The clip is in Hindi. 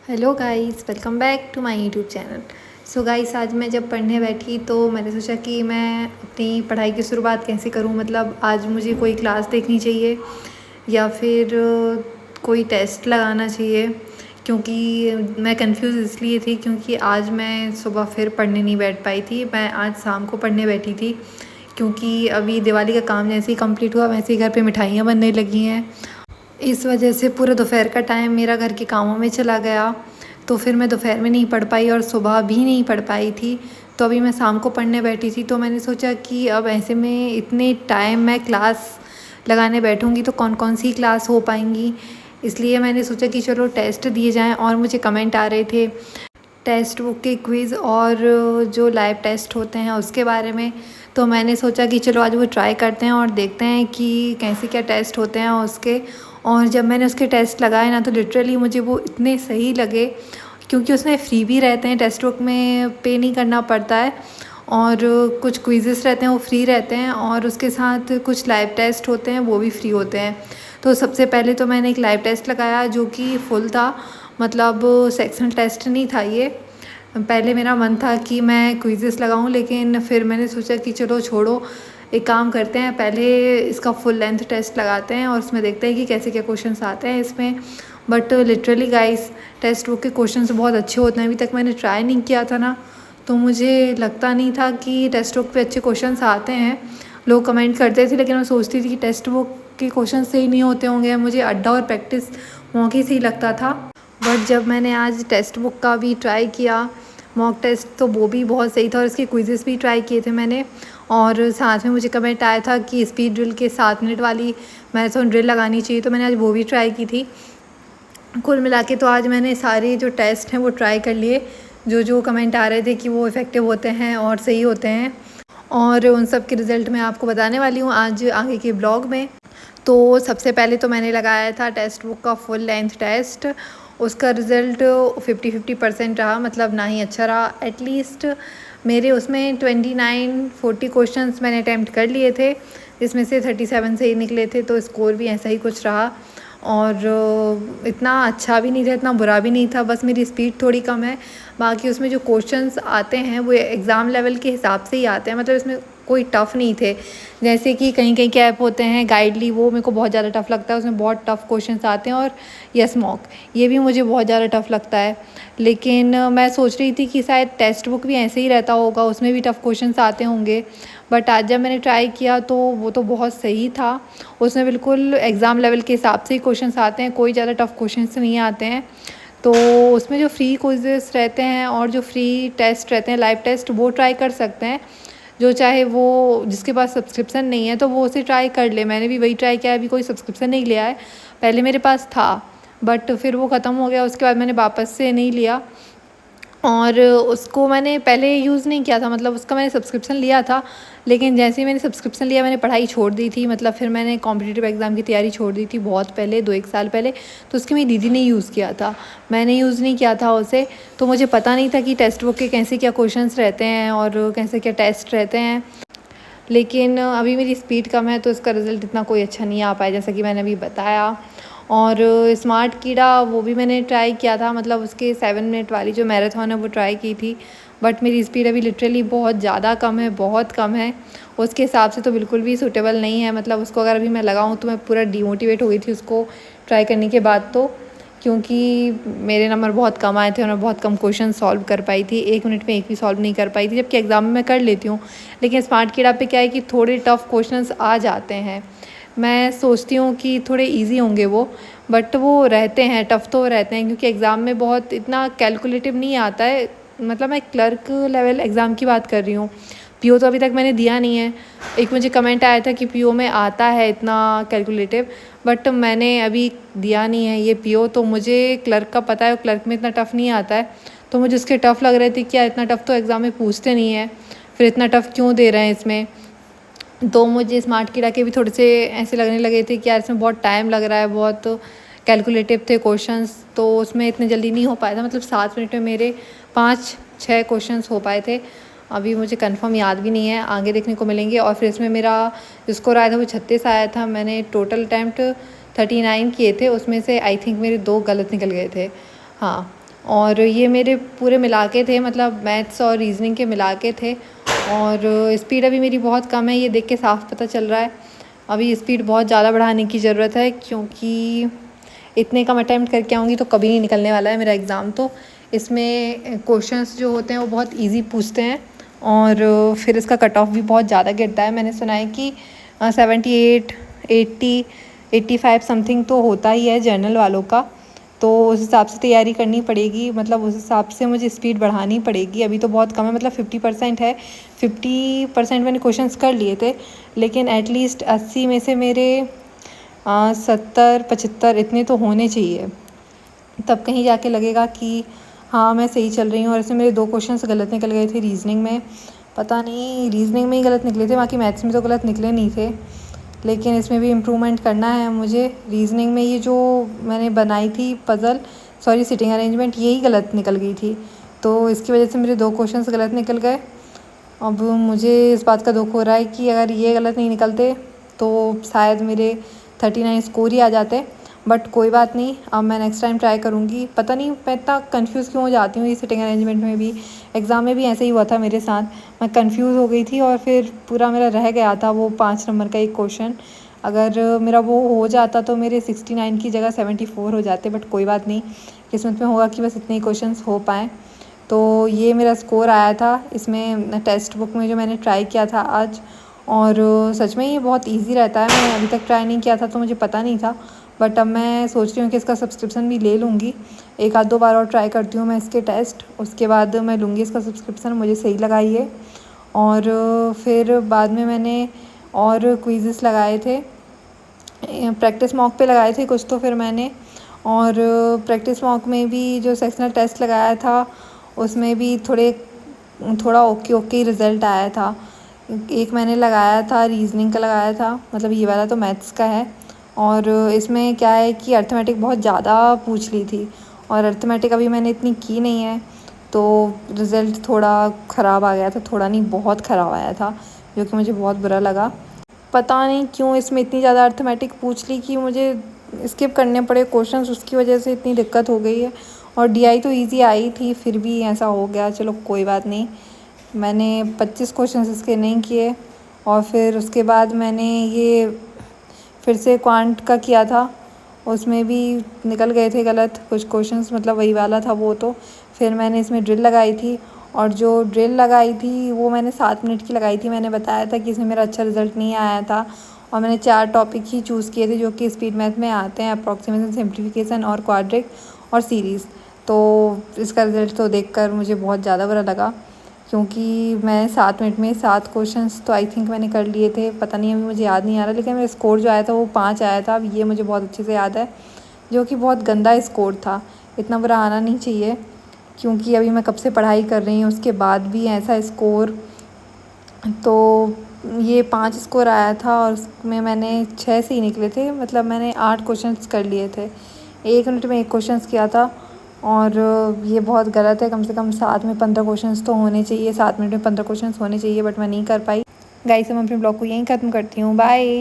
Hello guys, welcome back to my YouTube channel. So guys, आज मैं जब पढ़ने बैठी तो मैंने सोचा कि मैं अपनी पढ़ाई की शुरुआत कैसे करूं। मतलब आज मुझे कोई क्लास देखनी चाहिए या फिर कोई टेस्ट लगाना चाहिए, क्योंकि मैं कंफ्यूज इसलिए थी क्योंकि आज मैं सुबह फिर पढ़ने नहीं बैठ पाई थी। मैं आज शाम को पढ़ने बैठी थी क्योंकि अभी दिवाली का काम जैसे ही कंप्लीट हुआ वैसे ही घर पे मिठाइयाँ बनने लगी हैं। इस वजह से पूरा दोपहर का टाइम मेरा घर के कामों में चला गया, तो फिर मैं दोपहर में नहीं पढ़ पाई और सुबह भी नहीं पढ़ पाई थी। तो अभी मैं शाम को पढ़ने बैठी थी, तो मैंने सोचा कि अब ऐसे में इतने टाइम मैं क्लास लगाने बैठूंगी तो कौन कौन सी क्लास हो पाएंगी। इसलिए मैंने सोचा कि चलो टेस्ट दिए जाएं। और मुझे कमेंट आ रहे थे टेक्स्ट बुक के क्विज़ और जो लाइव टेस्ट होते हैं उसके बारे में। तो मैंने सोचा कि चलो आज वो ट्राई करते हैं और देखते हैं कि कैसे क्या टेस्ट होते हैं उसके। और जब मैंने उसके टेस्ट लगाए ना तो लिटरली मुझे वो इतने सही लगे, क्योंकि उसमें फ्री भी रहते हैं, टेक्स्ट बुक में पे नहीं करना पड़ता है, और कुछ क्विज़ेस रहते हैं वो फ्री रहते हैं, और उसके साथ कुछ लाइव टेस्ट होते हैं वो भी फ्री होते हैं। तो सबसे पहले तो मैंने एक लाइव टेस्ट लगाया जो कि फुल था, मतलब सेक्शनल टेस्ट नहीं था ये। पहले मेरा मन था कि मैं क्विज़ेस लगाऊं, लेकिन फिर मैंने सोचा कि चलो छोड़ो, एक काम करते हैं, पहले इसका फुल लेंथ टेस्ट लगाते हैं और उसमें देखते हैं कि कैसे क्या क्वेश्चंस आते हैं इसमें। But literally guys, text book के क्वेश्चंस बहुत अच्छे होते हैं। अभी तक मैंने ट्राई नहीं किया था ना, तो मुझे लगता नहीं था कि टेक्स्ट बुक पे अच्छे क्वेश्चंस आते हैं। लोग कमेंट करते थे, लेकिन मैं सोचती थी कि टेक्स्ट बुक के क्वेश्चन सही नहीं होते होंगे, मुझे अड्डा और प्रैक्टिस मौके से ही लगता था। बट जब मैंने आज टेक्स्ट बुक का भी ट्राई किया, मॉक टेस्ट, तो वो भी बहुत सही था और इसके क्विज़ेस भी ट्राई किए थे मैंने। और साथ में मुझे कमेंट आया था कि स्पीड ड्रिल के 7 मिनट वाली मैराथन ड्रिल लगानी चाहिए, तो मैंने आज वो भी ट्राई की थी। कुल मिला के तो आज मैंने सारे जो टेस्ट हैं वो ट्राई कर लिए, जो जो कमेंट आ रहे थे कि वो इफ़ेक्टिव होते हैं और सही होते हैं, और उन सब के रिज़ल्ट मैं आपको बताने वाली हूँ आज आगे के ब्लॉग में। तो सबसे पहले तो मैंने लगाया था टेक्स्ट बुक का फुल लेंथ टेस्ट। उसका रिज़ल्ट 50-50% रहा, मतलब ना ही अच्छा रहा। एटलीस्ट मेरे उसमें 29-40 क्वेश्चंस मैंने अटैम्प्ट कर लिए थे, जिसमें से 37 सही निकले थे, तो स्कोर भी ऐसा ही कुछ रहा। और इतना अच्छा भी नहीं था, इतना बुरा भी नहीं था, बस मेरी स्पीड थोड़ी कम है। बाकी उसमें जो क्वेश्चंस आते हैं वो एग्ज़ाम लेवल के हिसाब से ही आते हैं, मतलब इसमें कोई टफ़ नहीं थे। जैसे कि कहीं कहीं के ऐप होते हैं गाइडली, वो मेरे को बहुत ज़्यादा टफ़ लगता है, उसमें बहुत टफ़ क्वेश्चंस आते हैं। और यस मॉक, ये भी मुझे बहुत ज़्यादा टफ़ लगता है। लेकिन मैं सोच रही थी कि शायद टेक्स्ट बुक भी ऐसे ही रहता होगा, उसमें भी टफ़ क्वेश्चंस आते होंगे। बट आज जब मैंने ट्राई किया तो वो तो बहुत सही था। उसमें बिल्कुल एग्ज़ाम लेवल के हिसाब से ही क्वेश्चंस आते हैं, कोई ज़्यादा टफ़ क्वेश्चंस नहीं आते हैं। तो उसमें जो फ्री क्विज़ेस रहते हैं और जो फ्री टेस्ट रहते हैं, लाइव टेस्ट, वो ट्राई कर सकते हैं। जो चाहे वो, जिसके पास सब्सक्रिप्शन नहीं है तो वो उसे ट्राई कर ले। मैंने भी वही ट्राई किया, अभी कोई सब्सक्रिप्शन नहीं लिया है। पहले मेरे पास था बट फिर वो ख़त्म हो गया, उसके बाद मैंने वापस से नहीं लिया। और उसको मैंने पहले यूज़ नहीं किया था, मतलब उसका मैंने सब्सक्रिप्शन लिया था, लेकिन जैसे ही मैंने सब्सक्रिप्शन लिया मैंने पढ़ाई छोड़ दी थी। मतलब फिर मैंने कॉम्पिटिटिव एग्ज़ाम की तैयारी छोड़ दी थी बहुत पहले, 2-1 साल पहले। तो उसकी मेरी दीदी ने यूज़ किया था, मैंने यूज़ नहीं किया था उसे। तो मुझे पता नहीं था कि टेक्स्ट बुक के कैसे क्या क्वेश्चंस रहते हैं और कैसे क्या टेस्ट रहते हैं। लेकिन अभी मेरी स्पीड कम है तो इसका रिज़ल्ट इतना कोई अच्छा नहीं आ पाया, जैसा कि मैंने अभी बताया। और स्मार्ट कीड़ा वो भी मैंने ट्राई किया था, मतलब उसके 7 मिनट वाली जो मैराथन है वो ट्राई की थी। बट मेरी स्पीड अभी लिटरली बहुत ज़्यादा कम है, बहुत कम है। उसके हिसाब से तो बिल्कुल भी सूटेबल नहीं है। मतलब उसको अगर अभी मैं लगाऊँ तो मैं पूरा डीमोटिवेट हो गई थी उसको ट्राई करने के बाद, तो क्योंकि मेरे नंबर बहुत कम आए थे और मैं बहुत कम क्वेश्चन सॉल्व कर पाई थी, 1 मिनट में एक भी सॉल्व नहीं कर पाई थी, जबकि एग्ज़ाम में मैं कर लेती हूँ। लेकिन स्मार्ट कीड़ा पे क्या है कि थोड़े टफ़ क्वेश्चंस आ जाते हैं। मैं सोचती हूँ कि थोड़े इजी होंगे वो, बट वो रहते हैं टफ़, तो रहते हैं क्योंकि एग्ज़ाम में बहुत इतना कैलकुलेटिव नहीं आता है। मतलब मैं क्लर्क लेवल एग्ज़ाम की बात कर रही हूँ, पीओ तो अभी तक मैंने दिया नहीं है। एक मुझे कमेंट आया था कि पीओ में आता है इतना कैलकुलेटिव, बट मैंने अभी दिया नहीं है ये पीओ। तो मुझे क्लर्क का पता है, क्लर्क में इतना टफ़ नहीं आता है, तो मुझे उसके टफ़ लग रहे थे कि यार इतना टफ़ तो एग्ज़ाम में पूछते नहीं है, फिर इतना टफ़ क्यों दे रहे हैं इसमें। तो मुझे स्मार्ट कीड़ा के भी थोड़े से ऐसे लगने लगे थे कि यार इसमें बहुत टाइम लग रहा है, बहुत कैलकुलेटिव थे क्वेश्चंस, तो उसमें इतने जल्दी नहीं हो पाया था। मतलब 7 मिनट में मेरे 5-6 क्वेश्चंस हो पाए थे। अभी मुझे कंफर्म याद भी नहीं है, आगे देखने को मिलेंगे। और फिर इसमें मेरा जो स्कोर आया था वो 36 आया था। मैंने टोटल अटैम्प्ट 39 किए थे, उसमें से आई थिंक मेरे 2 गलत निकल गए थे, हाँ। और ये मेरे पूरे मिला के थे, मतलब मैथ्स और रीजनिंग के मिला के थे। और स्पीड अभी मेरी बहुत कम है, ये देख के साफ पता चल रहा है। अभी स्पीड बहुत ज़्यादा बढ़ाने की ज़रूरत है, क्योंकि इतने कम अटैम्प्ट करके आऊँगी तो कभी नहीं निकलने वाला है मेरा एग्ज़ाम। तो इसमें क्वेश्चंस जो होते हैं वो बहुत इजी पूछते हैं, और फिर इसका कट ऑफ भी बहुत ज़्यादा गिरता है। मैंने सुना है कि 78, 80, 85 समथिंग तो होता ही है जनरल वालों का। तो उस हिसाब से तैयारी करनी पड़ेगी, मतलब उस हिसाब से मुझे स्पीड बढ़ानी पड़ेगी। अभी तो बहुत कम है, मतलब 50% है। 50% मैंने क्वेश्चंस कर लिए थे, लेकिन एटलीस्ट 80 में से मेरे 70-75 इतने तो होने चाहिए, तब कहीं जाके लगेगा कि हाँ मैं सही चल रही हूँ। और इसमें मेरे 2 क्वेश्चंस गलत निकल गए थे रीजनिंग में, पता नहीं रीजनिंग में ही गलत निकले थे, बाकी मैथ्स में तो गलत निकले नहीं थे। लेकिन इसमें भी इम्प्रूवमेंट करना है मुझे। रीजनिंग में ये जो मैंने बनाई थी पज़ल, सॉरी सिटिंग अरेंजमेंट, यही गलत निकल गई थी, तो इसकी वजह से मेरे 2 क्वेश्चंस गलत निकल गए। अब मुझे इस बात का दुख हो रहा है कि अगर ये गलत नहीं निकलते तो शायद मेरे 39 स्कोर ही आ जाते। बट कोई बात नहीं, अब मैं नेक्स्ट टाइम ट्राई करूँगी। पता नहीं मैं इतना कंफ्यूज क्यों हो जाती हूँ, ये सिटिंग अरेंजमेंट में भी, एग्ज़ाम में भी ऐसे ही हुआ था मेरे साथ। मैं कंफ्यूज हो गई थी और फिर पूरा मेरा रह गया था वो 5 नंबर का एक क्वेश्चन। अगर मेरा वो हो जाता तो मेरे 69 की जगह 74 हो जाते। बट कोई बात नहीं, किस्मत में होगा कि बस इतने ही क्वेश्चन हो पाएँ। तो ये मेरा स्कोर आया था इसमें टेक्स्ट बुक में जो मैंने ट्राई किया था आज। और सच में ये बहुत इजी रहता है, मैंने अभी तक ट्राई नहीं किया था तो मुझे पता नहीं था। बट अब मैं सोच रही हूँ कि इसका सब्सक्रिप्शन भी ले लूँगी। 1-2 बार और ट्राई करती हूँ मैं इसके टेस्ट, उसके बाद मैं लूँगी इसका सब्सक्रिप्शन। मुझे सही लगा ये। और फिर बाद में मैंने और क्विज़ेस लगाए थे, प्रैक्टिस मॉक पे लगाए थे कुछ तो फिर मैंने। और प्रैक्टिस मॉक में भी जो सेक्शनल टेस्ट लगाया था उसमें भी थोड़ा ओके रिज़ल्ट आया था। एक मैंने लगाया था रीजनिंग का लगाया था, मतलब ये वाला तो मैथ्स का है। और इसमें क्या है कि अर्थमेटिक बहुत ज़्यादा पूछ ली थी, और अर्थमेटिक अभी मैंने इतनी की नहीं है, तो रिज़ल्ट थोड़ा ख़राब आ गया था। थोड़ा नहीं, बहुत ख़राब आया था, जो कि मुझे बहुत बुरा लगा। पता नहीं क्यों इसमें इतनी ज़्यादा अर्थमेटिक पूछ ली कि मुझे स्किप करने पड़े क्वेश्चंस, उसकी वजह से इतनी दिक्कत हो गई है। और डीआई तो इजी आई थी, फिर भी ऐसा हो गया। चलो कोई बात नहीं, मैंने 25 क्वेश्चंस इसके नहीं किए। और फिर उसके बाद मैंने ये फिर से क्वांट का किया था, उसमें भी निकल गए थे गलत कुछ क्वेश्चंस, मतलब वही वाला था वो। तो फिर मैंने इसमें ड्रिल लगाई थी, और जो ड्रिल लगाई थी वो मैंने 7 मिनट की लगाई थी। मैंने बताया था कि इसमें मेरा अच्छा रिज़ल्ट नहीं आया था, और मैंने 4 टॉपिक ही चूज़ किए थे जो कि स्पीड मैथ में आते हैं, अप्रॉक्सीमेशन, सिम्प्लीफिकेशन और क्वाड्रिक और सीरीज़। तो इसका रिज़ल्ट तो देखकर मुझे बहुत ज़्यादा बुरा लगा, क्योंकि मैं 7 मिनट में 7 क्वेश्चंस तो आई थिंक मैंने कर लिए थे। पता नहीं, अभी मुझे याद नहीं आ रहा, लेकिन मेरा स्कोर जो आया था वो 5 आया था। अब ये मुझे बहुत अच्छे से याद है, जो कि बहुत गंदा स्कोर था, इतना बुरा आना नहीं चाहिए। क्योंकि अभी मैं कब से पढ़ाई कर रही हूँ, उसके बाद भी ऐसा स्कोर। तो ये 5 स्कोर आया था, और उसमें मैंने 6 से ही निकले थे, मतलब मैंने 8 क्वेश्चंस कर लिए थे। 1 मिनट में 1 क्वेश्चंस किया था, और ये बहुत गलत है। कम से कम 7 में 15 क्वेश्चंस तो होने चाहिए, 7 मिनट में 15 क्वेश्चंस होने चाहिए, बट मैं नहीं कर पाई। गाइस, मैं अपने ब्लॉग को यहीं ख़त्म करती हूँ। बाय।